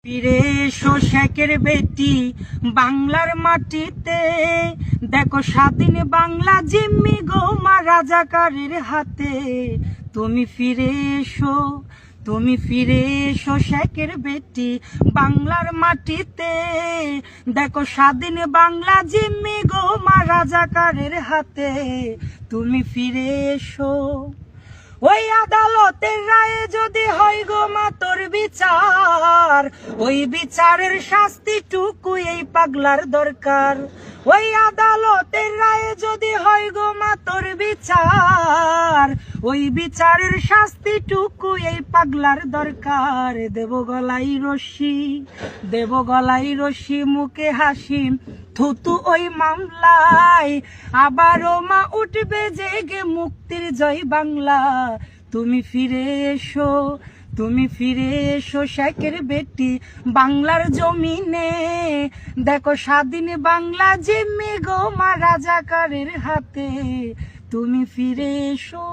ফিরে এসো শেখের বেটি বাংলার মাটিতে, দেখো স্বাধীন বাংলা জিম্মি গোমা রাজাকারের হাতে। তুমি ফিরে এসো, তুমি ফিরে এসো শেখের বেটি বাংলার মাটিতে, দেখো স্বাধীন বাংলা জিম্মি গোমা রাজাকারের হাতে। তুমি ফিরে এসো। ওই আদালতের রায়ে যদি হয় গো মা তোর বিচার, ওই বিচারের শাস্তিটুকু এই পাগলার দরকার। ওই আদালতের রায়ে যদি হয় গো মা তোর বিচার, ওই বিচারের শাস্তিটুকু এই পাগলার দরকার। দেব গলায় রশি, দেব গলায় রশি, মুখে হাসি থুতু ওই মামলায়। আবারও মা উঠবে জেগে মুক্তির জয় বাংলা। তুমি ফিরে এসো, তুমি ফিরে এসো শেখের বেটি বাংলার জমিনে, দেখো স্বাধীন বাংলা জিম্মি গোমা রাজাকারের হাতে। তুমি ফিরে এসো।